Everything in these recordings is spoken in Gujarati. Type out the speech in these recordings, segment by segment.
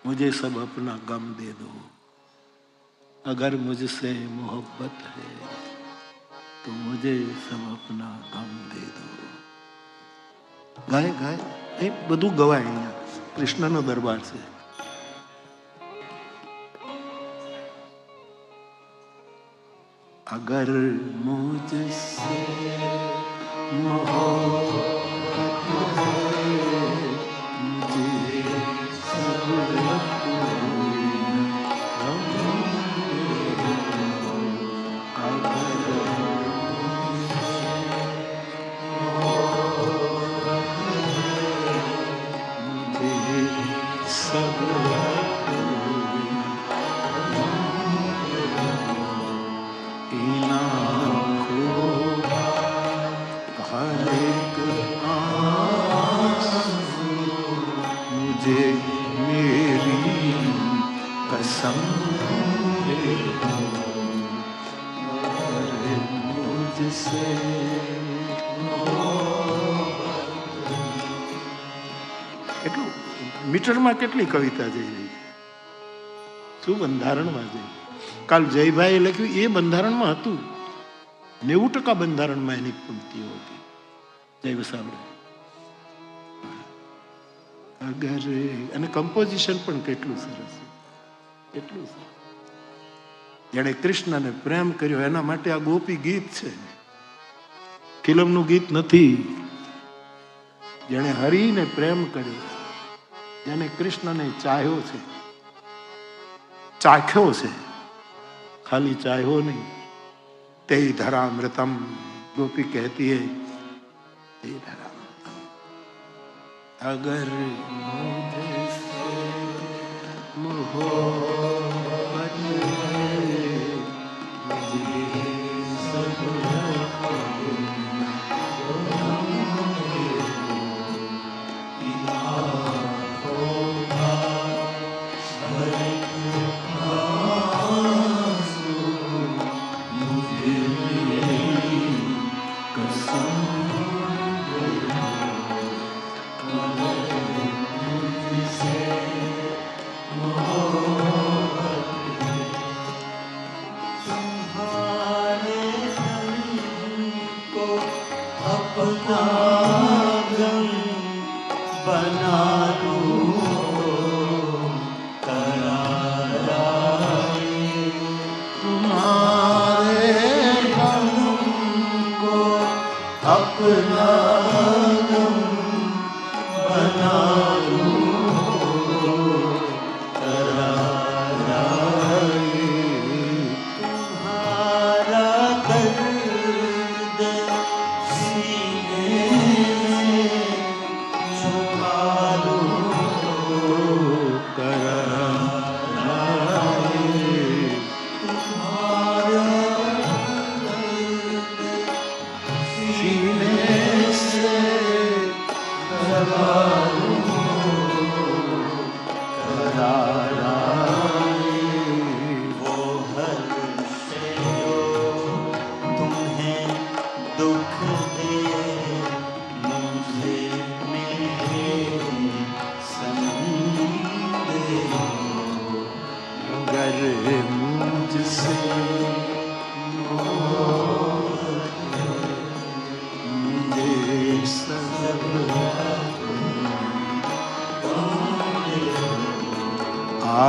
मुझे सब अपना गम दे दो, अगर मुझसे मोहब्बत है तो मुझे सब अपना गम दे दो. ગાય ગાય એ બધું ગવાય અહીંયા. કૃષ્ણનો દરબાર છે. अगर मुझसे मोहब्बत है मुझे सब गम दे दो. अगर सब हर एक आंसू मुझे मेरी कसम दे दो. मुझसे કેટલું મીટરમાં કેટલી કવિતા જઈ રહી છે, શું બંધારણમાં જઈ. કાલ જયભાઈ લખ્યું એ બંધારણમાં હતું. 90% બંધારણમાં એની પંક્તિઓ હતી. જય વસાવડે અગર અને કમ્પોઝિશન પણ કેટલું સરસ, કેટલું સરસ. જેણે કૃષ્ણને પ્રેમ કર્યો એના માટે આ ગોપી ગીત છે, ફિલ્મનું ગીત નથી. જેણે હરિને પ્રેમ કર્યો, જેને કૃષ્ણને ચાહ્યો છે, ચાખ્યો છે, खाली चाहो नहीं. ते धरामृतम गोपी कहती है ते धरामृतम. अगर मुझसे मोहब्बत है मुझे सब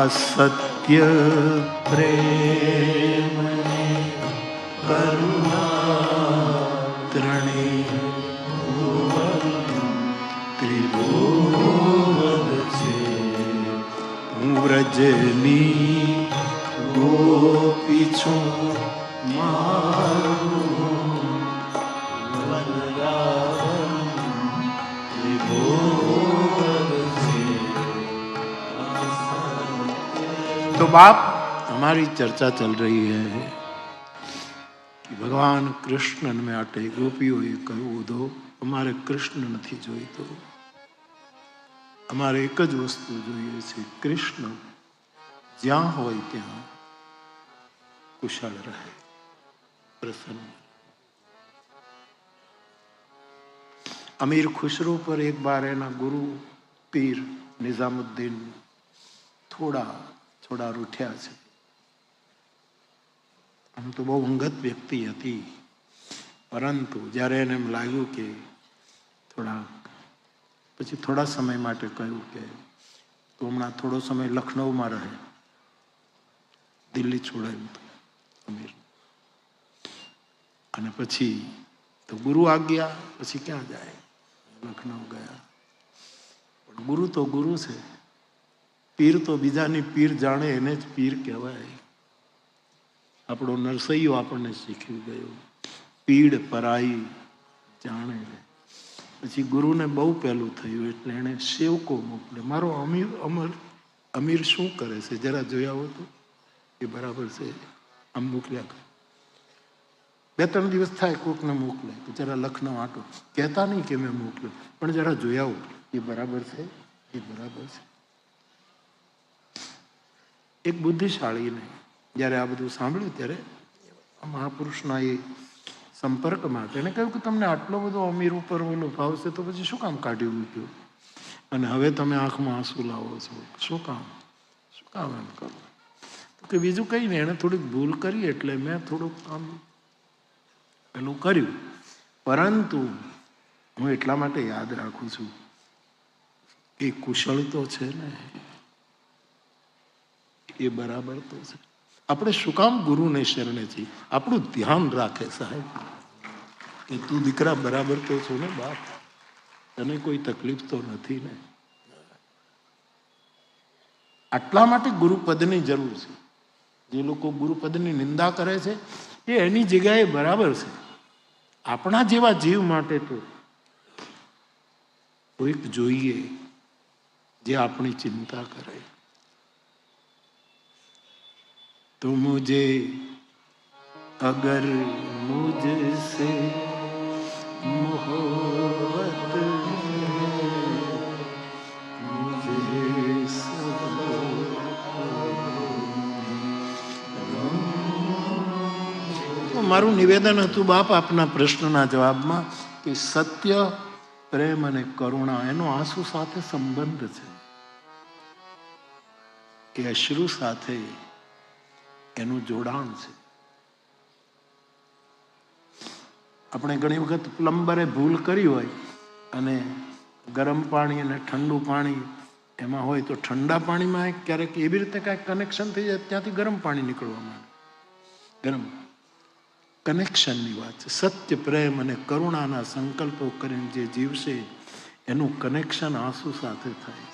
सत्य प्रेम करुणा त्रणे त्रिभुवन छे. व्रजनी गोपी छो मारू वनरावन त्रिभुवन छे. तो बाप हमारी चर्चा चल रही है कि भगवान कृष्ण में आटे गोपियों कहू दो अमारे कृष्ण नहीं जोईतो. अमारे एक ज वस्तु જોઈએ છે, कृष्ण જ્યાં હોય ત્યાં કુશળ રહે, પ્રસન્ન. अमीर खुसरो पर एक बार एना गुरु पीर निजामुद्दीन થોડા રૂઠ્યા છે. આમ તો બહુ અંગત વ્યક્તિ હતી, પરંતુ જ્યારે એને એમ લાગ્યું કે પછી થોડા સમય માટે કહ્યું કે તું હમણાં થોડો સમય લખનૌમાં રહે, દિલ્હી છોડાયું હતું અમીર. અને પછી તો ગુરુ આજ્ઞા, પછી ક્યાં જાય, લખનૌ ગયા. પણ ગુરુ તો ગુરુ છે, પીર તો બીજાની પીર જાણે એને જ પીર કહેવાય. આપણો નરસૈયો આપણને શીખવી ગયો, પીડ પરાઈ જાણે. પછી ગુરુને બહુ પહેલું થયું એટલે એને સેવકો મોકલે. મારો અમીર શું કરે છે જરા જોયા હો તો, એ બરાબર છે, આમ મોકલ્યા. 2-3 દિવસ થાય કોકને મોકલે તો જરા લખનઉ આટો, કહેતા નહીં કે મેં મોકલ્યો, પણ જરા જોયા હો એ બરાબર છે, એ બરાબર છે. એક બુદ્ધિશાળીને જ્યારે આ બધું સાંભળ્યું ત્યારે મહાપુરુષના એ સંપર્કમાં તેને કહ્યું કે તમને આટલો બધો અમીર ઉપર ઓલો ભાવ છે તો પછી શું કામ કાઢી મૂક્યું, અને હવે તમે આંખમાં આંસુ લાવો છો, શું કામ એમ કરો? કે બીજું કંઈ નહીં, એણે થોડીક ભૂલ કરી એટલે મેં થોડુંક આમ પેલું કર્યું, પરંતુ હું એટલા માટે યાદ રાખું છું એ કુશળ તો છે ને, એ બરાબર તો છે. આપણે શું કામ ગુરુને શરણે છીએ? આપણું ધ્યાન રાખે સાહેબ કે તું દીકરા બરાબર તો છો ને બાપ, તને કોઈ તકલીફ તો નથી ને. આટલા માટે ગુરુપદની જરૂર છે. જે લોકો ગુરુપદની નિંદા કરે છે એ એની જગ્યાએ બરાબર છે. આપણા જેવા જીવ માટે તો કોઈક જોઈએ જે આપણી ચિંતા કરે. तो मुझे अगर मुझसे मोहब्बत तो મારું નિવેદન હતું બાપ આપના પ્રશ્નના જવાબમાં કે સત્ય, પ્રેમ અને કરુણા એનો આંસુ સાથે સંબંધ છે. એ અશ્રુ સાથે એનું જોડાણ છે. આપણે ઘણી વખત પ્લમ્બરે ભૂલ કરી હોય અને ગરમ પાણી અને ઠંડુ પાણી એમાં હોય તો ઠંડા પાણીમાં ક્યારેક એવી રીતે કાંઈક કનેક્શન થઈ જાય, ત્યાંથી ગરમ પાણી નીકળવા માંડે. ગરમ કનેક્શનની વાત છે. સત્ય, પ્રેમ અને કરુણાના સંકલ્પો કરીને જે જીવશે એનું કનેક્શન આંસુ સાથે થાય.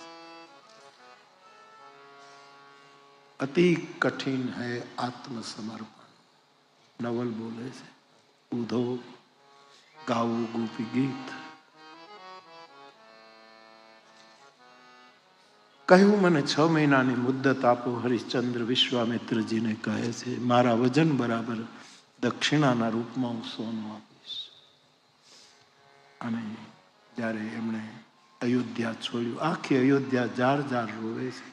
અતિ કઠિન હૈ આત્મસમર્પણ, નવલ બોલે છે. ઉધો ગાવું ગોપી ગીત. કહ્યું મને 6 મહિનાની મુદ્દત આપો, હરિશ્ચંદ્ર વિશ્વામિત્રજીને કહે છે. મારા વજન બરાબર દક્ષિણાના રૂપમાં હું સોનું આપીશ. અને જ્યારે એમણે અયોધ્યા છોડ્યું, આખી અયોધ્યા જાર જાર રોવે છે.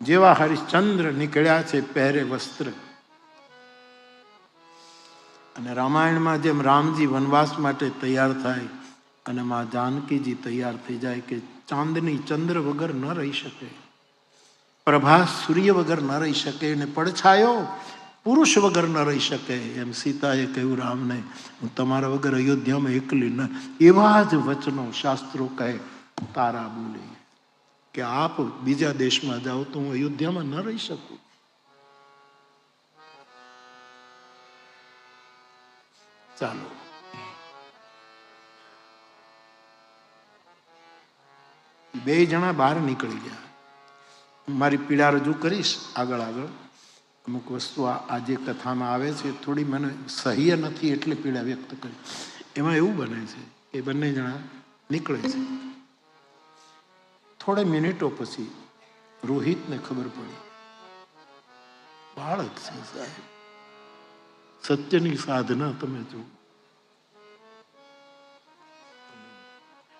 જેવા હરિશ્ચંદ્ર નીકળ્યા છે પહેરે વસ્ત્ર, અને રામાયણમાં જેમ રામજી વનવાસ માટે તૈયાર થાય અને માં જાનકીજી તૈયાર થઈ જાય કે ચાંદની ચંદ્ર વગર ન રહી શકે, પ્રભાસ સૂર્ય વગર ન રહી શકે, અને પડછાયો પુરુષ વગર ન રહી શકે, એમ સીતાએ કહ્યું રામને હું તમારા વગર અયોધ્યામાં એકલી ન. એવા જ વચનો શાસ્ત્રો કહે તારા બોલી કે આપ બીજા દેશમાં જાઓ તો હું અયોધ્યામાં ન રહી શકું. ચાલો બે જણા બહાર નીકળી ગયા. મારી પીડા રજૂ કરીશ આગળ. અમુક વસ્તુ આજે કથામાં આવે છે, થોડી મને સહ્ય નથી એટલે પીડા વ્યક્ત કરી. એમાં એવું બને છે કે બંને જણા નીકળે છે. થોડી મિનિટો પછી રોહિતને ખબર પડી, બાળક છે સાહેબ, સત્યની સાધના તમે જુઓ.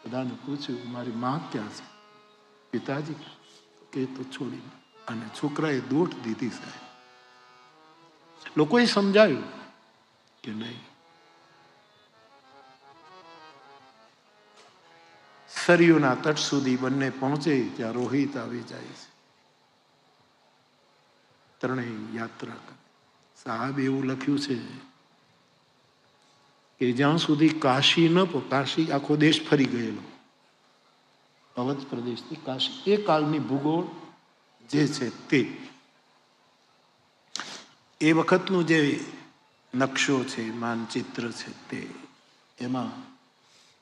બધાને પૂછ્યું મારી માં ક્યાં છે? પિતાજી કે તો છોડી. અને છોકરાએ દોટ દીધી સાહેબ. લોકોએ સમજાયું કે નહીં, સરયુના તટ સુધી બંને પહોંચે ત્યાં રોહિત આવી જાય છે. ત્રણેય યાત્રા કરે. સાહેબ એવું લખ્યું છે કે જ્યાં સુધી કાશી ન કાશી આખો દેશ ફરી ગયેલો, અવધ પ્રદેશથી કાશી, એ કાળની ભૂગોળ જે છે તે, એ વખતનું જે નકશો છે, માનચિત્ર છે, તે એમાં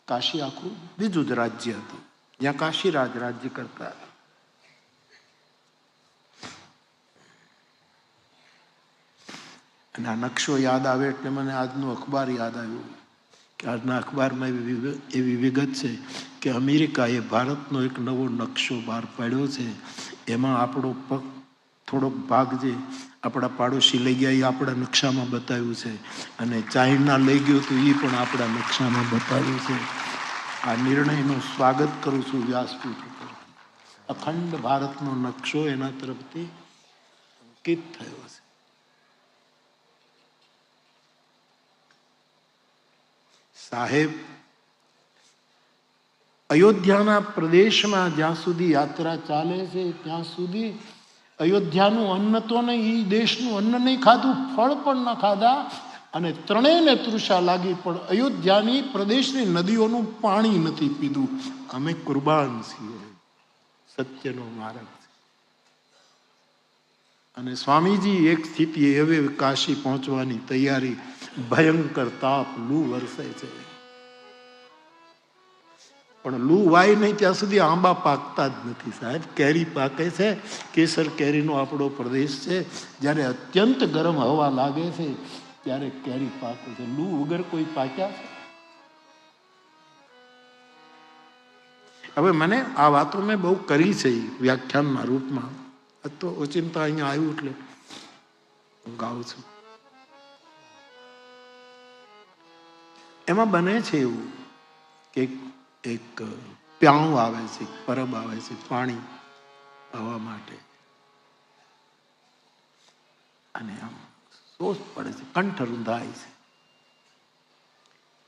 કાશી આખું બીજું જ રાજ્ય હતું, જ્યાં કાશીરાજ રાજ્ય કરતા. અને આ નકશો યાદ આવે એટલે મને આજનું અખબાર યાદ આવ્યું કે આજના અખબારમાં એવી વિગત છે કે અમેરિકાએ ભારતનો એક નવો નકશો બહાર પાડ્યો છે. એમાં આપણો થોડોક ભાગ જે આપણા પાડોશી લઈ ગયા એ આપણા નકશામાં બતાવ્યું છે, અને ચાઇના લઈ ગયું હતું એ પણ આપણા નકશામાં બતાવ્યું છે. આ નિર્ણયનું સ્વાગત કરું છું વ્યાસપીઠ ઉપર. અખંડ ભારતનો નકશો એના તરફથી અંકિત થયો છે. સાહેબ અયોધ્યાના પ્રદેશમાં જ્યાં સુધી યાત્રા ચાલે છે ત્યાં સુધી અયોધ્યાનું અન્ન તો નહીં, એ દેશનું અન્ન નહીં ખાધું, ફળ પણ ન ખાધા, અને ત્રણેયને તૃષા લાગી પણ અયોધ્યાની પ્રદેશની નદીઓનું પાણી નથી પીધું. અમે કુરબાન છીએ, સત્યનો માર્ગ છે. અને સ્વામીજી એક સ્થિતિએ હવે કાશી પહોંચવાની તૈયારી, ભયંકર તાપ, લૂ વરસે છે, પણ લૂ વાય નહીં ત્યાં સુધી આંબા પાકતા જ નથી. સાહેબ કેરી પાકે છે, કેસર કેરીનો આપણો પ્રદેશ છે. જ્યારે અત્યંત ગરમ હવા લાગે છે ત્યારે કેરી પાકે છે. લૂ વગર કોઈ પાક્યા છે? હવે મને આ વાતો મેં બહુ કરી છે વ્યાખ્યાનના રૂપમાં, તો ઓચિંતા અહીંયા આવ્યું એટલે હું ગાઉં છું. એમાં બને છે એવું કે એક પ્યાઉં આવે છે, પરબ આવે છે પાણી પાવા માટે, અને આમ સોસ પડે છે, કંઠ રૂંધાય છે.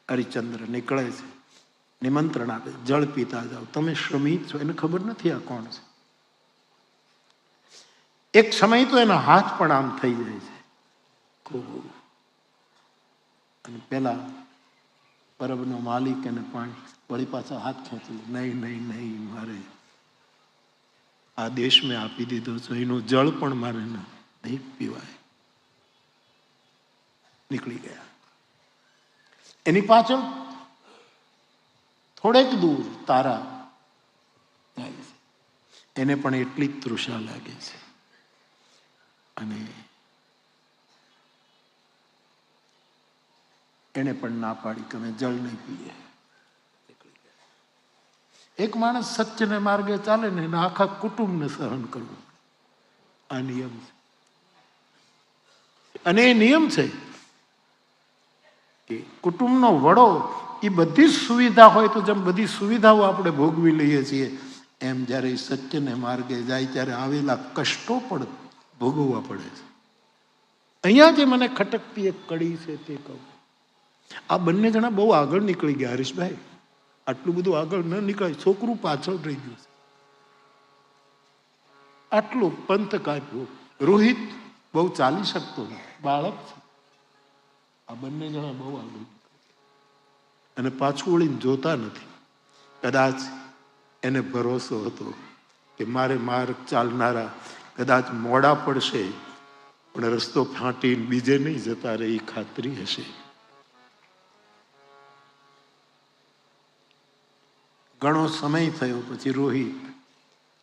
હરિચંદ્ર નીકળે છે, નિમંત્રણ આપે, જળ પીતા જાઓ, તમે શ્રમિક છો. એને ખબર નથી આ કોણ છે. એક સમય તો એના હાથ પણ આમ થઈ જાય છે ખૂબ, અને પેલા પરબનો માલિક એને પાણી વળી પાછા હાથ ખેંચી, નહીં નહીં નહીં, મારે આ દેશ મેં આપી દીધો છે, એનું જળ પણ મારે નહીં પીવાય. નીકળી ગયા. એની પાછળ થોડેક દૂર તારા જાય છે, એને પણ એટલી જ તૃષા લાગે છે, અને એને પણ ના પાડી કે અમે જળ નહીં પીએ. એક માણસ સત્યને માર્ગે ચાલે ને એના આખા કુટુંબને સહન કરવું, આ નિયમ છે. અને એ નિયમ છે કે કુટુંબનો વડો એ બધી જ સુવિધા હોય તો જેમ બધી સુવિધાઓ આપણે ભોગવી લઈએ છીએ, એમ જ્યારે સત્યને માર્ગે જાય ત્યારે આવેલા કષ્ટો પણ ભોગવવા પડે છે. અહીંયા જે મને ખટકતી એક કડી છે તે કહું. આ બંને જણા બહુ આગળ નીકળી ગયા હરીશભાઈ, આટલું બધું આગળ ન નીકળે. છોકરું પાછળ રહી ગયું છે. આટલું પંથ કાપ્યો. રોહિત બહુ ચાલી શકતો નથી, બાળક છે. આ બંને જણા બહુ આગળ અને પાછું વળીને જોતા નથી. કદાચ એને ભરોસો હતો કે મારે માર્ગ ચાલનારા કદાચ મોડા પડશે પણ રસ્તો ફાંટીને બીજે નહીં જતા રહે, એ ખાતરી હશે. ઘણો સમય થયો પછી રોહિત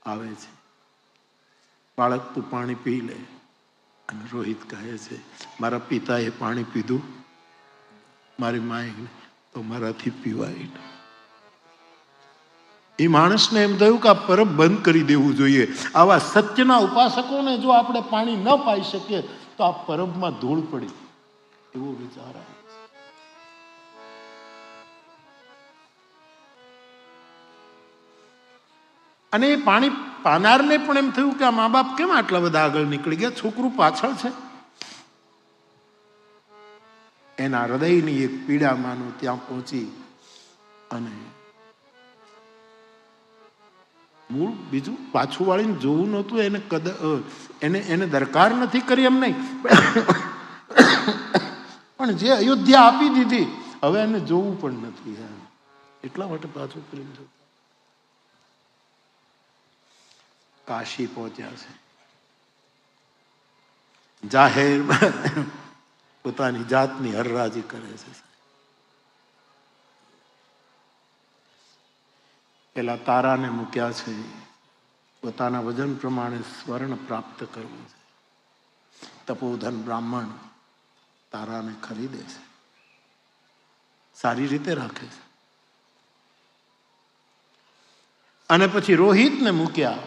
આવે છે. બાળક તું પાણી પી લે. અને રોહિત કહે છે મારા પિતાએ પાણી પીધું, મારી માએ તો મારાથી પીવાય. એ માણસને એમ થયું કે આ પરબ બંધ કરી દેવું જોઈએ. આવા સત્યના ઉપાસકોને જો આપણે પાણી ન પાઈ શકીએ તો આ પરબમાં ધૂળ પડી, એવો વિચાર આવે. અને એ પાણી પાનારને પણ એમ થયું કે આ મા બાપ કેમ આટલા બધા આગળ નીકળી ગયા, છોકરું પાછળ છે. એના હૃદયની એક પીડા માનો ત્યાં પહોંચી અને મૂળ બીજું પાછું વાળીને જોવું નહોતું, એને દરકાર નથી કરી એમ નહીં, પણ જે અયોધ્યા આપી દીધી હવે એને જોવું પણ નથી, એટલા માટે પાછું કરીને જોતું. કાશી પહોંચ્યા છે, જાહેર પોતાની જાતની હરરાજી કરે છે. પેલા તારાને મૂક્યા છે, પોતાના વજન પ્રમાણે સ્વર્ણ પ્રાપ્ત કરવું છે. તપોધન બ્રાહ્મણ તારાને ખરીદે છે, સારી રીતે રાખે છે. અને પછી રોહિતને મૂક્યા.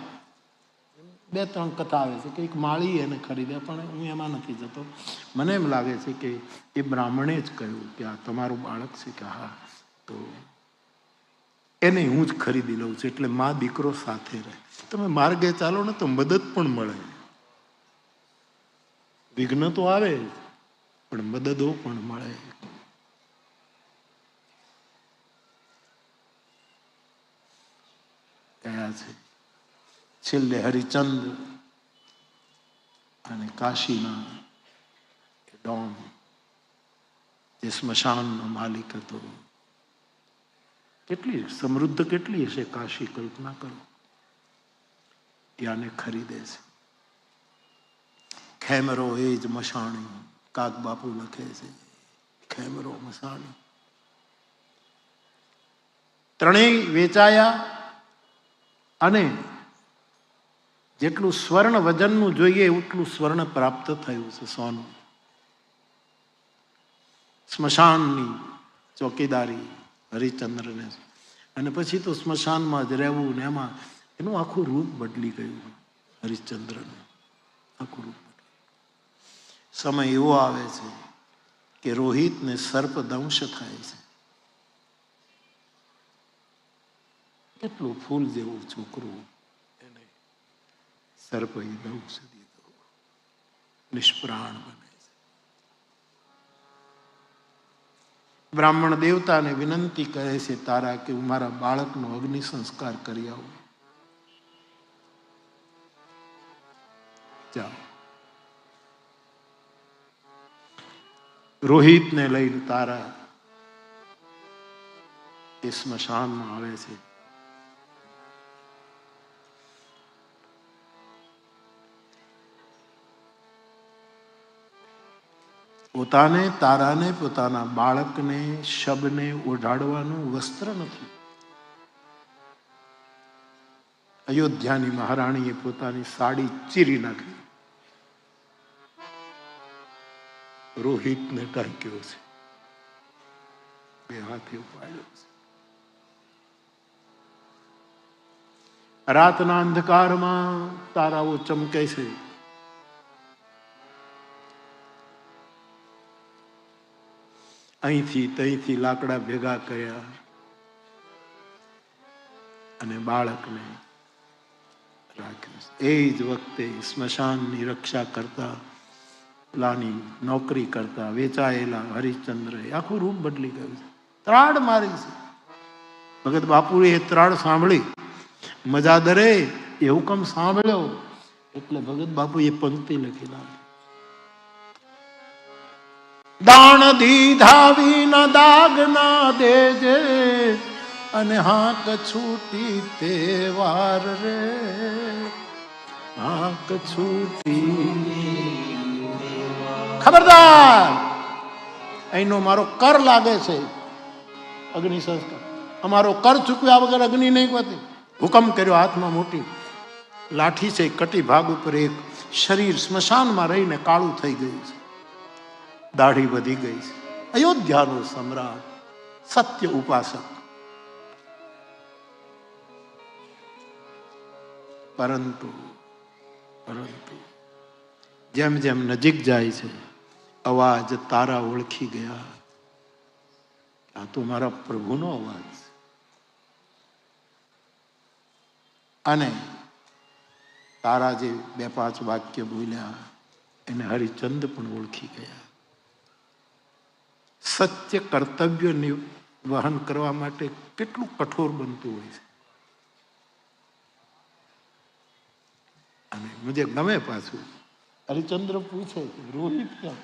2-3 કથા આવે છે કે એક માળી એને ખરીદ્યા, પણ હું એમાં નથી જતો. મને એમ લાગે છે કે એ બ્રાહ્મણે જ કહ્યું કે આ તમારું બાળક છે કે હા, તો એને હું જ ખરીદી લઉં છું, એટલે મા દીકરો સાથે રહે. તમે માર્ગે ચાલો ને તો મદદ પણ મળે. વિઘ્ન તો આવે પણ મદદો પણ મળે. કયા છે છેલ્લે હરિચંદ્ર અને કાશીના ડોન, જે સ્મશાનનો માલિક હતો. કેટલી સમૃદ્ધ કેટલી હશે કાશી, કલ્પના કરો. ત્યાંને ખરીદે છે. ખેમરો એ જ મશાણી, કાગ બાપુ લખે છે, ખેમરો મશાણી. ત્રણેય વેચાયા અને જેટલું સ્વર્ણ વજનનું જોઈએ એટલું સ્વર્ણ પ્રાપ્ત થયું છે, સોનું. સ્મશાનની ચોકીદારી હરિચંદ્રને, અને પછી તો સ્મશાનમાં જ રહેવું ને એમાં એનું આખું રૂપ બદલી ગયું. હરિશ્ચંદ્રનું આખું રૂપ. સમય એવો આવે છે કે રોહિતને સર્પ દંશ થાય છે. કેટલું ફૂલ જેવું છોકરું, એને સર્પ દંશ દીધો, નિષ્પ્રાણ બને છે. બ્રાહ્મણ દેવતાને વિનંતી કરે છે તારા કે હું મારા બાળકનો અગ્નિ સંસ્કાર કરી આવું. જાઓ. રોહિતને લઈને તારા એ સ્મશાનમાં આવે છે. પોતાને, તારાને, પોતાના બાળકને, શબને ઓઢાડવાનું વસ્ત્ર નથી. અયોધ્યાની મહારાણીએ પોતાની સાડી ચીરી નાખી, રોહિતને ટાંક્યો છે, 2 હાથે ઉપાડ્યો છે. રાતના અંધકારમાં તારાઓ ચમકે છે. અહીંથી તહીંથી લાકડા ભેગા કર્યા અને બાળકને રાખ્યું. એ જ વખતે સ્મશાનની રક્ષા કરતા, લાની નોકરી કરતા વેચાયેલા હરિશ્ચંદ્રએ આખું રૂપ બદલી ગયું છે. ત્રાડ મારી છે. ભગત બાપુએ એ ત્રાડ સાંભળી, મજાદરે એ હુકમ સાંભળ્યો એટલે ભગત બાપુ એ પંક્તિ લખી લાવી. દાણ દીધા વિના દાગ ના દેજે, અને હાક છૂટી તે વાર રે, હાક છૂટી. ખબરદાર, અહીંનો મારો કર લાગે છે, અગ્નિ સંસ્કાર. અમારો કર ચૂકવ્યા વગર અગ્નિ નહીં પતે. હુકમ કર્યો, હાથમાં મોટી લાઠી છે, કટી ભાગ ઉપર એક શરીર સ્મશાનમાં રહીને કાળું થઈ ગયું છે, દાઢી વધી ગઈ છે. અયોધ્યાનો સમ્રાટ, સત્ય ઉપાસક. પરંતુ જેમ જેમ નજીક જાય છે, અવાજ તારા ઓળખી ગયા. આ તો મારા પ્રભુનો અવાજ છે. અને તારા જે 2-5 વાક્ય બોલ્યા એને હરિચંદ પણ ઓળખી ગયા. સત્ય કર્તવ્ય વહન કરવા માટે કેટલું કઠોર બનતું હોય છે. અને મુજે ગમે પાછું. હરિચંદ્ર પૂછે કે રોહિત ક્યાં?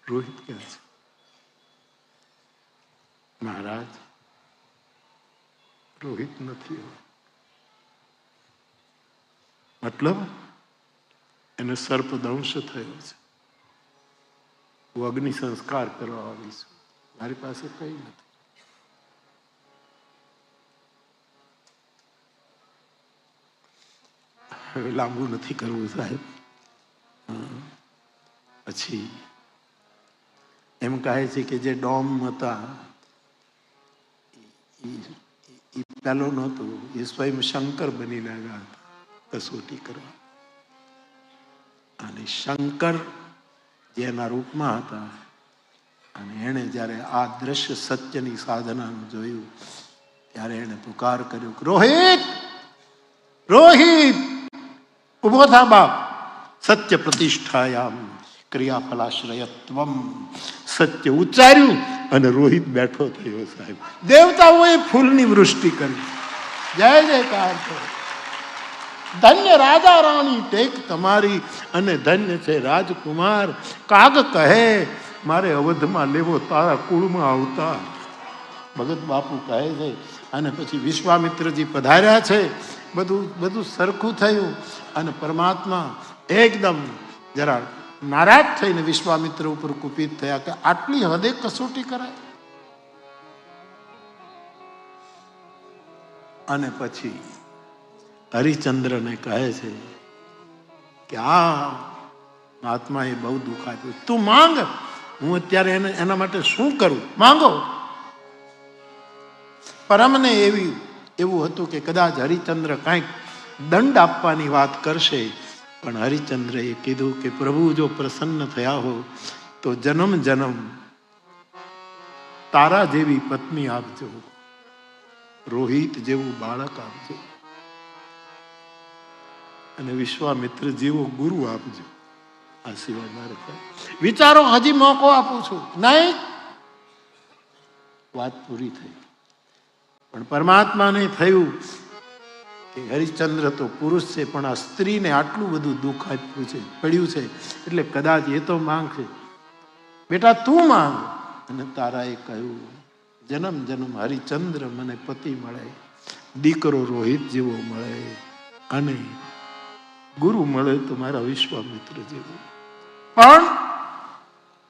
રોહિત ક્યાં છે? મહારાજ, રોહિત નથી. મતલબ એને સર્પદંશ થયો છે. હું અગ્નિ સંસ્કાર કરવા આવી છું, મારી પાસે કઈ નથી. હવે લાંબુ નથી કરવું સાહેબ. પછી એમ કહે છે કે જે ડોમ હતા એ પેલો નહોતો, એ સ્વયં શંકર બનીને આવ્યા હતા કસોટી કરવા. અને શંકર જેના રૂપમાં હતા, અને એણે જ્યારે આ દ્રશ્ય સત્યની સાધનાનું જોયું ત્યારે એણે પુકાર કર્યો, રોહિત, રોહિત, ઉભો થા બાપ. સત્ય પ્રતિષ્ઠાયામ ક્રિયાફલાશ્રયત્વમ. સત્ય ઉચ્ચાર્યું અને રોહિત બેઠો થયો સાહેબ. દેવતાઓએ ફૂલની વૃષ્ટિ કરી. જય જયકાર કરો. ધન્ય રાજા રાણી ટેક તમારી, અને ધન્ય છે રાજકુમાર. કાગ કહે મારે અવધમાં લેવો તારા કુળમાં આવતા. ભગત બાપુ કહે છે. અને પછી વિશ્વામિત્રજી પધાર્યા છે. બધું સરખું થયું અને પરમાત્મા એકદમ જરા નારાજ થઈને વિશ્વામિત્ર ઉપર કુપિત થયા કે આટલી હદે કસોટી કરાય. અને પછી હરિચંદ્રને કહે છે કે આ આત્માએ બહુ દુઃખ આપ્યું, તું માંગ, હું અત્યારે એના માટે શું કરું, માંગો. પરમને એવું હતું કે કદાચ હરિચંદ્ર કંઈક દંડ આપવાની વાત કરશે, પણ હરિચંદ્રએ કીધું કે પ્રભુ જો પ્રસન્ન થયા હો તો જન્મ જન્મ તારા જેવી પત્ની આપજો, રોહિત જેવું બાળક આપજો, અને વિશ્વામિત્ર જેવો ગુરુ આપજો. આ સિવાય મારે વિચારો, હજી મોકો આપું છું. નહીં, વાત પૂરી થઈ. પણ પરમાત્માને થયું કે હરિશ્ચંદ્ર તો પુરુષ છે, પણ આ સ્ત્રીને આટલું બધું દુઃખ આપ્યું છે, પડ્યું છે, એટલે કદાચ એ તો માંગશે. બેટા તું માંગ. અને તારાએ કહ્યું, જન્મ જન્મ હરિચંદ્ર મને પતિ મળે, દીકરો રોહિત જેવો મળે, અને ગુરુ મળે તો મારા વિશ્વામિત્ર જેવો. પણ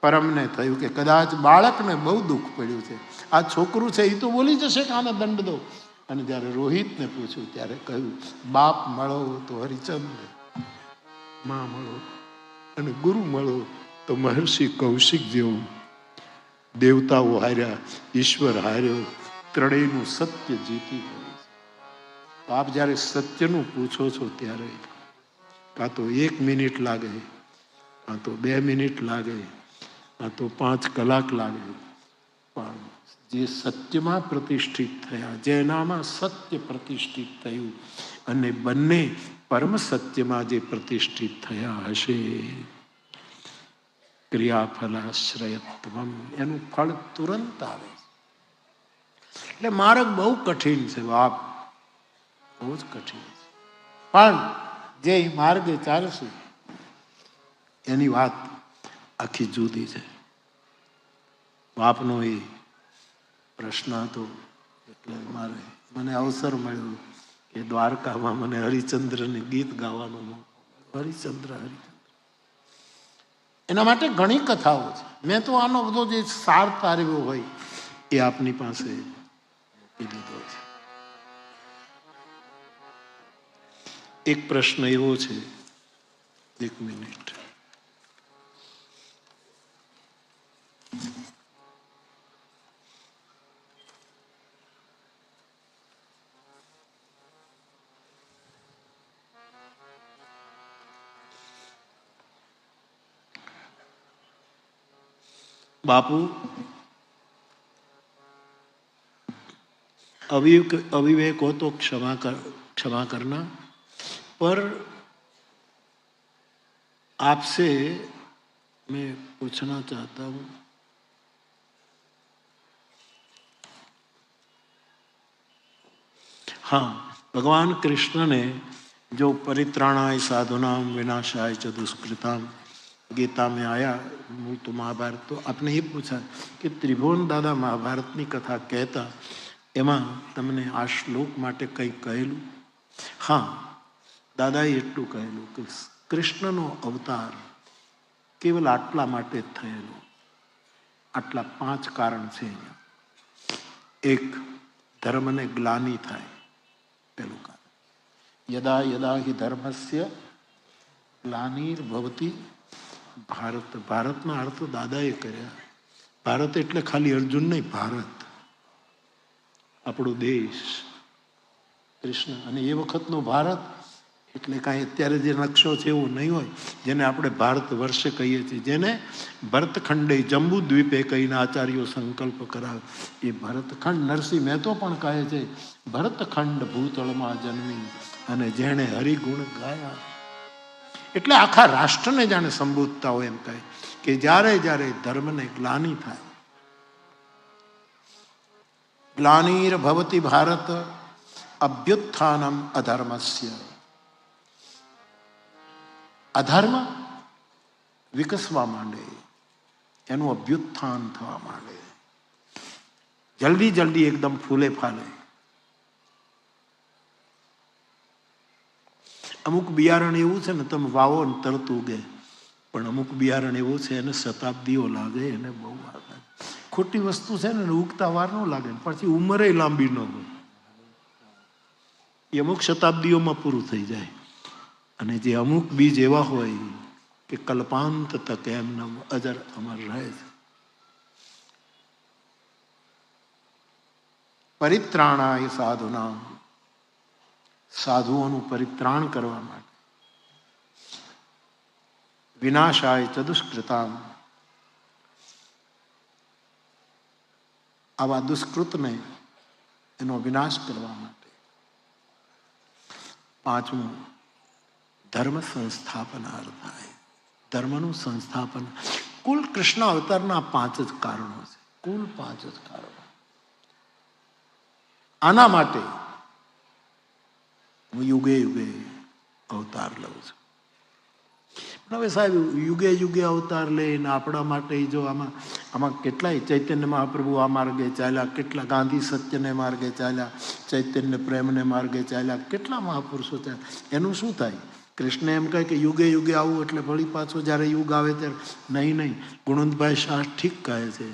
પરમને થયું કે કદાચ બાળકને બહુ દુઃખ પડ્યું છે, આ છોકરું છે એ તો બોલી જશે કે આને દંડ દો. અને જ્યારે રોહિતને પૂછ્યું ત્યારે કહ્યું, બાપ મળો તો હરિચંદ્ર, માં મળો અને ગુરુ મળો તો મહર્ષિ કૌશિક જેવું. દેવતાઓ હાર્યા, ઈશ્વર હાર્યો, ત્રણેયનું સત્ય જીતી ગયું. આપ જ્યારે સત્યનું પૂછો છો ત્યારે કાં તો 1 મિનિટ લાગે, કાં તો 2 મિનિટ લાગે, કાં તો 5 કલાક લાગે, પણ જે સત્યમાં પ્રતિષ્ઠિત થયા, જેનામાં સત્ય પ્રતિષ્ઠિત થયું, અને બંને પરમ સત્યમાં જે પ્રતિષ્ઠિત થયા હશે, ક્રિયાફલાશ્રયત્વમ, એનું ફળ તુરંત આવે. એટલે માર્ગ બહુ કઠિન છે બાપ, બહુ જ કઠિન છે. પણ જે માર્ગે ચાલશું એની વાત આખી જુદી છે. બાપનો એ પ્રશ્ન હતો, એટલે મને અવસર મળ્યો કે દ્વારકામાં મને હરિચંદ્રને ગીત ગાવાનું. હરિચંદ્ર હરિચંદ્ર, એના માટે ઘણી કથાઓ છે. મેં તો આનો બધો જે સાર તાર્યો હોય એ આપની પાસે મૂકી દીધો છે. એક પ્રશ્ન એવો છે, 1 મિનિટ. बापू, अविवेक हो तो क्षमा करना, पर आपसे मैं पूछना चाहता हूं, हाँ, ભગવાન કૃષ્ણને जो परित्राणाय साधुनाम विनाशाय च दुष्कृताम गीता में आया, मूल तो महाभारत, तो आपने ये पूछा कि त्रिभुवन दादा महाभारतनी कथा कहता एमा तमने आ श्लोक माटे कई कहेलू? हाँ, दादाए एटलुं कहेलू कि कृष्णनो अवतार केवल आटला माटे ज थयेलो। आटला 5 कारण छे। एक, धर्मने ग्लानि थाय, पहेलुं कारण। यदा यदा हि धर्मस्य ग्लानिर्भवति भारत। भारतना अर्थ दादाए कर्या। भारत एटले खाली अर्जुन नहीं, भारत આપણો દેશ, કૃષ્ણ। અને એ વખતનો ભારત એટલે કાંઈ અત્યારે જે નકશો છે એવો નહીં હોય, જેને આપણે ભારત વર્ષ કહીએ છીએ, જેને ભરતખંડે જંબુ દ્વીપે કહીને આચાર્યો સંકલ્પ કરાવે, એ ભરતખંડ નરસિંહ મહેતો પણ કહે છે ભરતખંડ ભૂતળમાં જન્મી અને જેણે હરિગુણ ગાયા। એટલે આખા રાષ્ટ્રને જાણે સંબોધતા હોય એમ કહે કે જ્યારે જ્યારે ધર્મને ગ્લાનિ થાય, ग्लानिर्भवति भारत अभ्युत्थानम अधर्मस्य। अधर्म विकसवा मांडे, एनु अभ्युत्थान थवा मांडे, जल्दी जल्दी एकदम फूले फाले। अमुक बियारण एवं छे ने तमे वावो ने तरत उगे, पण अमुक बियारण एवं छे एने शताब्दीओ लागे, एने बहु વાર लागे। खोटी वस्तु है ने उगता वार न लगे, पछी उमरे लांबी न हो, ये अमुक शताब्दीओं में पूरु थई जाए। अने जे अमुक बीज एवा होय कि कल्पांत तक एमने अजर अमर रहे। परित्राणाय साधुना, साधुओं परित्राण करवा माटे, विनाशाय च दुष्कृताम, आवा दुष्कृत ने एनो विनाश करवा माटे। 5मु, धर्म संस्थापनार्थाय, धर्मनु संस्थापन। कुल कृष्ण अवतारना 5 ज कारणों छे, कुल 5 ज कारणों। आना माटे हूँ युगे युगे अवतार लઉં છું। હવે સાહેબ યુગે યુગે અવતાર લઈને આપણા માટે જો આમાં કેટલાય ચૈતન્ય મહાપ્રભુ આ માર્ગે ચાલ્યા, કેટલા ગાંધી સત્યને માર્ગે ચાલ્યા, ચૈતન્ય પ્રેમને માર્ગે ચાલ્યા, કેટલા મહાપુરુષો ચાલ્યા। એનું શું થાય? કૃષ્ણ એમ કહે કે યુગે યુગે આવું એટલે વળી પાછો જ્યારે યુગ આવે ત્યારે નહીં નહીં। ગુણવંતભાઈ શાહ ઠીક કહે છે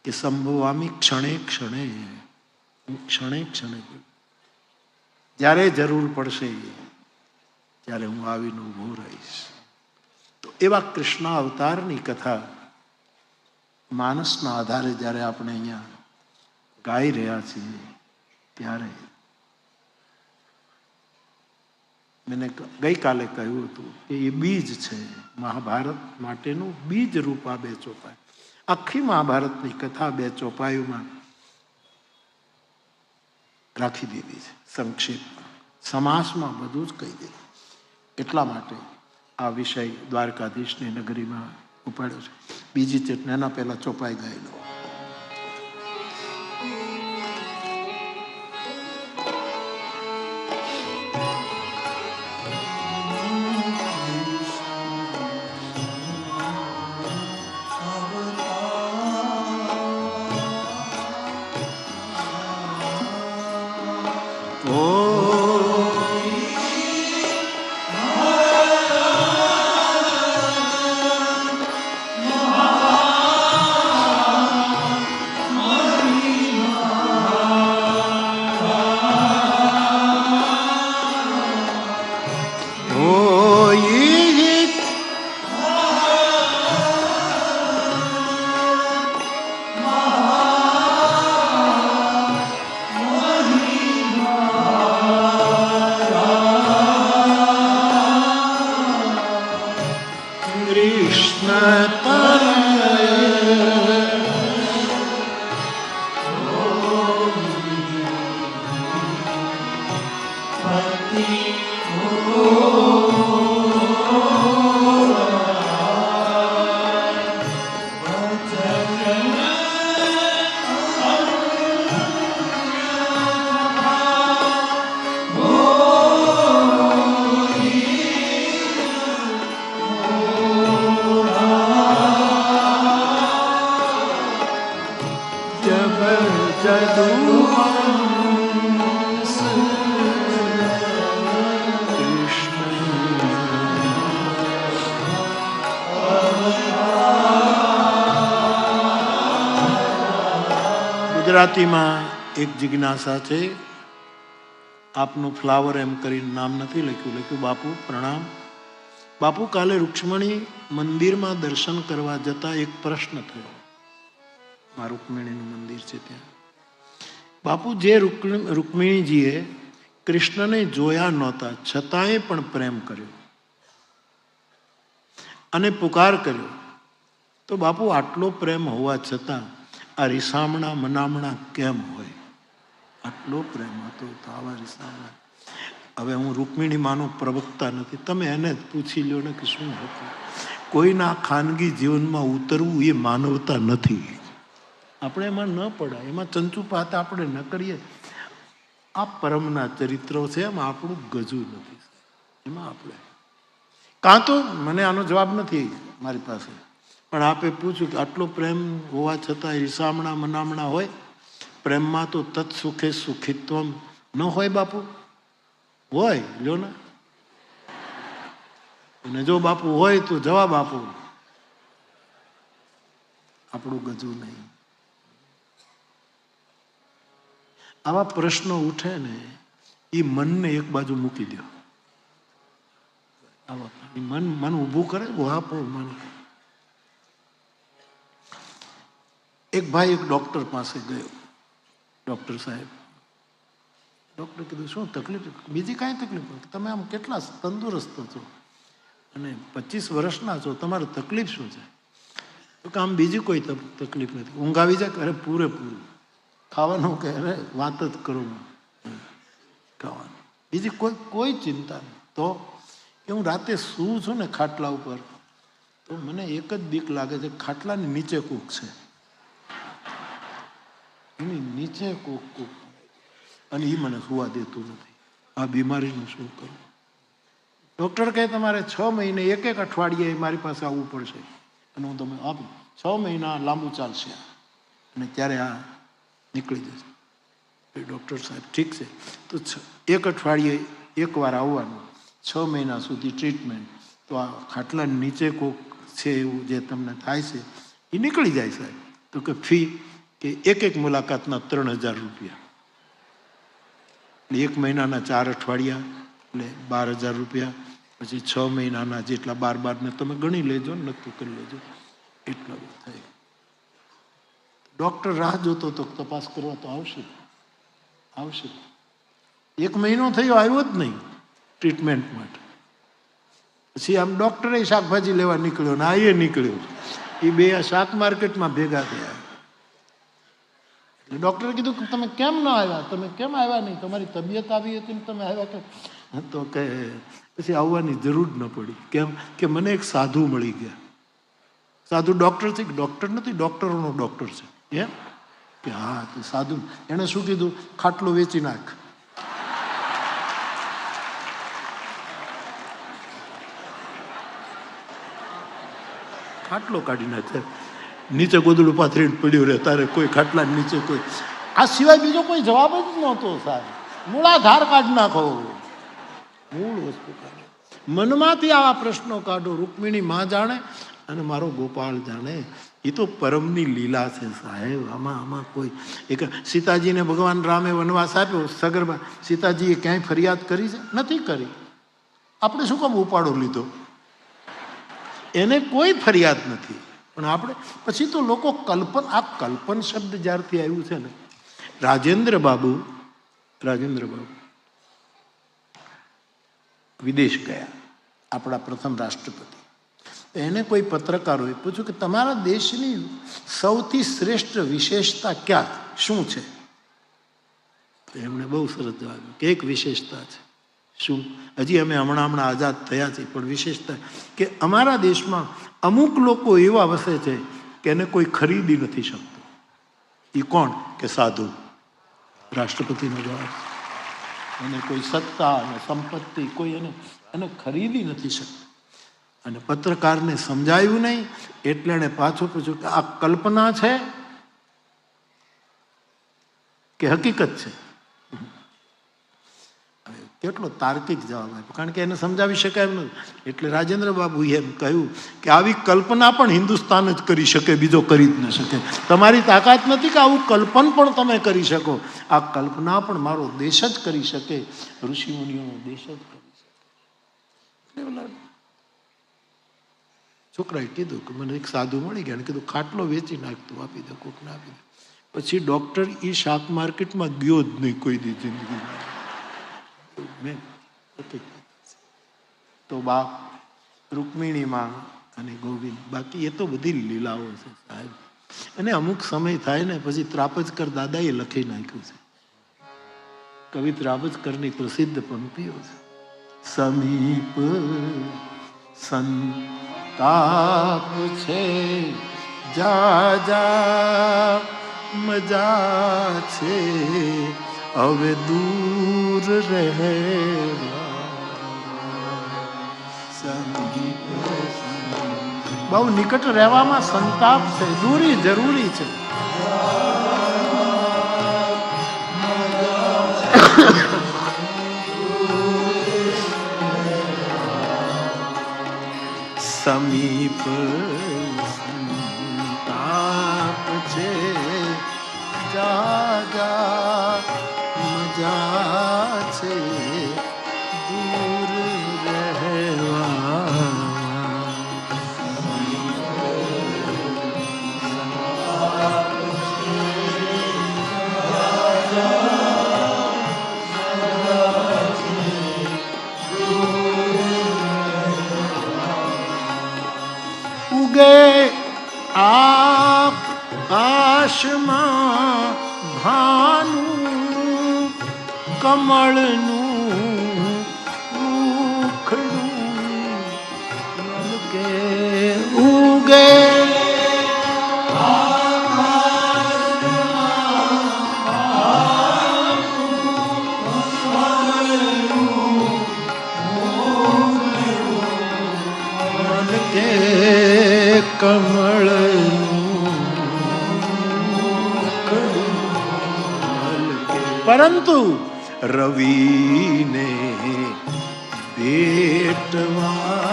કે સંભવામી ક્ષણે ક્ષણે, ક્ષણે ક્ષણે, જ્યારે જરૂર પડશે ત્યારે હું આવીને ઊભો રહીશ। एवा कृष्ण अवतारनी कथा मानसना आधारे ज्यारे आपणे अहींया गाई रह्या छीए त्यारे मैंने गई काले कह्युं हतुं के ये बीज छे, महाभारत माटेनुं बीज रूप आ 2 ચોપાઈ। आखी महाभारतनी कथा 2 ચોપાઈઓમાં राखी दीधी छे, संक्षेपमां समासमां बधुं ज कही दीधुं। એટલા માટે आ विषय द्वारकाधीशनी नगरीमां उपाड्यो छे। बीजी चेतना पहला ચોપાઈ गाई लो। Oh ગુજરાતીમાં એક જિજ્ઞાસા છે. આપનું ફ્લાવર એમ કરીને નામ નથી લખ્યું. લખ્યું બાપુ પ્રણામ. બાપુ, કાલે રૂક્ષ્મણી મંદિરમાં દર્શન કરવા જતા એક પ્રશ્ન થયો. આ રૂક્મિણીનું મંદિર છે ત્યાં. બાપુ, જે રૂક્મિણીજીએ કૃષ્ણને જોયા નહોતા છતાંય પણ પ્રેમ કર્યો અને પુકાર કર્યો, તો બાપુ આટલો પ્રેમ હોવા છતાં આ રીસામણા મનામણા કેમ હોય? આટલો પ્રેમ હતો તો આવા રીસામણા. હવે હું રૂક્મિણી માનો પ્રવક્તા નથી, તમે એને જ પૂછી લો ને કે શું હતું. કોઈના ખાનગી જીવનમાં ઉતરવું એ માનવતા નથી. આપણે એમાં ન પડાય, એમાં ચંચુપાત આપણે ન કરીએ. આ પરમના ચરિત્રો છે, એમાં આપણું ગજું નથી. એમાં આપણે કાં તો મને આનો જવાબ નથી મારી પાસે, પણ આપે પૂછ્યું કે આટલો પ્રેમ હોવા છતાં રીસામણા મનામણા હોય? પ્રેમમાં તો તત્સુખે સુખિત્વમ ન હોય બાપુ? હોય, લ્યો ને. અને જો બાપુ હોય તો જવાબ આપો. આપણું ગજું નહીં. આવા પ્રશ્નો ઉઠે ને એ મનને એક બાજુ મૂકી દો. મન ઊભું કરે મન. એક ભાઈ એક ડોક્ટર પાસે ગયો. ડોક્ટર સાહેબ, ડોક્ટર કીધું શું તકલીફ? બીજી કાંઈ તકલીફ નથી, તમે આમ કેટલા તંદુરસ્ત છો અને 25 વર્ષના છો, તમારે તકલીફ શું છે? તો કે આમ બીજી કોઈ તકલીફ નથી. ઊંઘ આવી જાય? અરે પૂરેપૂરું. ખાવાનું કે અરે વાત જ કરો, ખાવાનું. બીજી કોઈ ચિંતા નહીં. તો કે હું રાતે સૂવું છું ને ખાટલા ઉપર, તો મને એક જ બીક લાગે છે, ખાટલાની નીચે કોક છે, એની નીચે કોક અને એ મને સુવા દેતું નથી. આ બીમારીનું શું કરું? ડૉક્ટર કહે તમારે 6 મહિને એક અઠવાડિયે મારી પાસે આવવું પડશે અને હું તમને આપું. 6 મહિના લાંબુ ચાલશે અને ત્યારે આ નીકળી જશે. ડૉક્ટર સાહેબ ઠીક છે, તો 1 અઠવાડિયે એકવાર આવવાનું, 6 મહિના સુધી ટ્રીટમેન્ટ. તો આ ખાટલાની નીચે કોક છે એવું જે તમને થાય છે એ નીકળી જાય સાહેબ. તો કે ફી કે એક મુલાકાતના 3000 રૂપિયા, 1 મહિનાના 4 અઠવાડિયા એટલે 12000 રૂપિયા, પછી 6 મહિનાના જેટલા 12 ને તમે ગણી લેજો ને નક્કી કરી લેજો, એટલા થાય. ડૉક્ટર રાહ જોતો તો તપાસ કરવા તો આવશે. 1 મહિનો થયો, આવ્યો જ નહીં ટ્રીટમેન્ટ માટે. પછી આમ ડૉક્ટરે શાકભાજી લેવા નીકળ્યો ને આ નીકળ્યો. એ બે શાક માર્કેટમાં ભેગા થયા. એટલે ડૉક્ટરે કીધું કે તમે કેમ ન આવ્યા? તમે કેમ આવ્યા નહીં? તમારી તબિયત આવી હતી ને તમે આવ્યા કે? તો કે પછી આવવાની જરૂર ન પડી. કેમ કે મને એક સાધુ મળી ગયા. સાધુ ડૉક્ટર છે? ડૉક્ટર નથી, ડૉક્ટરોનો ડૉક્ટર છે. એમ કે હા, તો સાધુ. એણે શું કીધું? ખાટલો વેચી નાખ. ખાટલો કાઢી નાખે, નીચે ગોદડું પાથરીને પડ્યું રહે, તારે કોઈ ખાટલા નીચે કોઈ. આ સિવાય બીજો કોઈ જવાબ જ નહોતો સાહેબ. મૂળાધાર કાઢી નાખો, મૂળ વસ્તુ કાઢો. મનમાંથી આવા પ્રશ્નો કાઢો. રૂક્મિણી માં જાણે અને મારો ગોપાળ જાણે. એ તો પરમની લીલા છે સાહેબ. આમાં કોઈ એક સીતાજીને ભગવાન રામે વનવાસ આપ્યો, સગર્ભા. સીતાજીએ ક્યાંય ફરિયાદ કરી છે? નથી કરી. આપણે શું કામ ઉપાડો લીધો? એને કોઈ ફરિયાદ નથી. પણ આપણે પછી તો લોકો આ કલ્પન શબ્દ જ્યારથી આવ્યું છે ને, રાજેન્દ્ર બાબુ વિદેશ ગયા, આપણા પ્રથમ રાષ્ટ્રપતિ. એને કોઈ પત્રકારોએ પૂછ્યું કે તમારા દેશની સૌથી શ્રેષ્ઠ વિશેષતા ક્યાં, શું છે? એમણે બહુ સરસ જવાબ કે એક વિશેષતા છે. શું? હજી અમે હમણાં આઝાદ થયા છીએ, પણ વિશેષતા કે અમારા દેશમાં અમુક લોકો એવા વસે છે કે એને કોઈ ખરીદી નથી શકતું. એ કોણ? કે સાધુ. રાષ્ટ્રપતિનો જવાબ. એને કોઈ સત્તા અને સંપત્તિ કોઈ એને ખરીદી નથી શકતું. અને પત્રકારને સમજાયું નહીં એટલે એને પાછું પૂછ્યું કે આ કલ્પના છે કે હકીકત છે? કેટલો તાર્કિક જવાબ આપ્યો, કારણ કે એને સમજાવી શકાય એમ નથી. એટલે રાજેન્દ્ર બાબુએ એમ કહ્યું કે આવી કલ્પના પણ હિન્દુસ્તાન જ કરી શકે, બીજો કરી જ ન શકે. તમારી તાકાત નથી કે આવું કલ્પન પણ તમે કરી શકો, આ કલ્પના પણ મારો દેશ જ કરી શકે, ઋષિમુનિઓનો દેશ જ કરી શકે. છોકરાએ કીધું કે મને એક સાધુ મળી ગયા, કીધું ખાટલો વેચી નાખતું, આપી દે, કોકને આપી દે. પછી ડોક્ટર એ શાક માર્કેટમાં ગયો જ નહીં કોઈ દી જિંદગી. તો બાપ રૂકમિણીમાં અને ગોવિંદ, બાકી એ તો બધી લીલાઓ છે સાહેબ. અને અમુક સમય થાય ને પછી ત્રાપજકર દાદાએ લખી નાખ્યું છે, કવિ ત્રાપજકરની પ્રસિદ્ધ પંક્તિઓ છે. સમીપ સંતાપ છે, જા જા મજા છે, હવે દૂર રહેવા. બહુ નિકટ રહેવામાં સંતાપ છે, દૂરી જરૂરી છે. સમીપ સંતાપ છે, જા જા મજા છે, દૂર રહેવા. ઉગે આકાશમાં ભાનું, કમળનું રૂખડું કે ઉગે કમળ. પરંતુ રવિને ભેટવા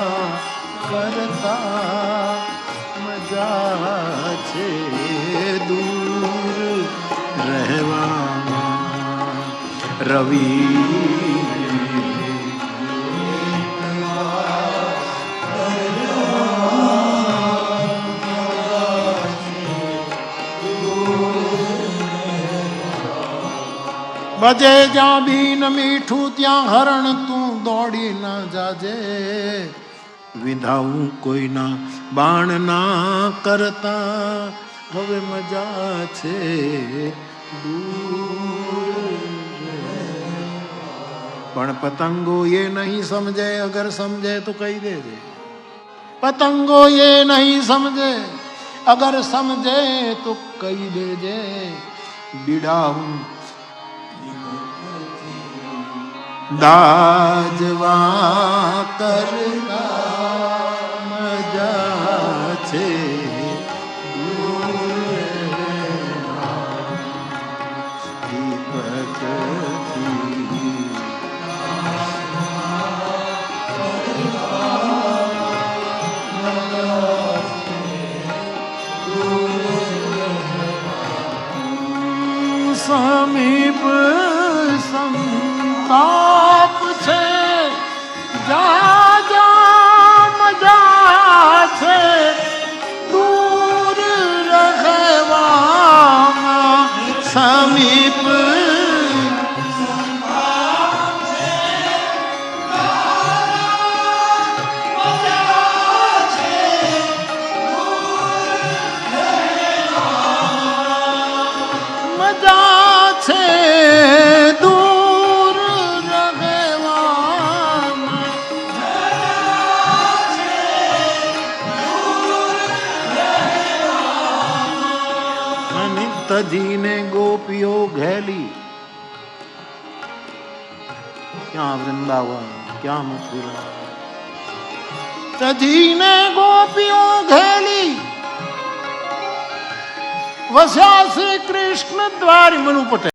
કરતા મજા છે, દૂર રહેવામાં. રવિ ભજે જ્યાં બીન મીઠું ત્યાં હરણ, તું દોડી ના જાજે. વિધાવું કોઈના બાણ ના કરતા, હવે મજા છે, પણ પતંગો એ નહીં સમજે, અગર સમજે તો કહી દેજે. પતંગો એ નહીં સમજે, અગર સમજે તો કહી દેજે. બીડાવું દાજવા કરતા મજા છે, સમીપ સંતાપ છે, જા જા મજા છે, દૂર રહેવામાં. સમીપ મજા છે, દૂર રહેવામાં. અને તજીને ગોપીઓ ઘેલી, ક્યાં વૃંદાવન, ક્યાં મથુરા. તજીને ગોપીઓ ઘેલી, વસ્યા શ્રી કૃષ્ણ દ્વારી. મનુ પટેલ.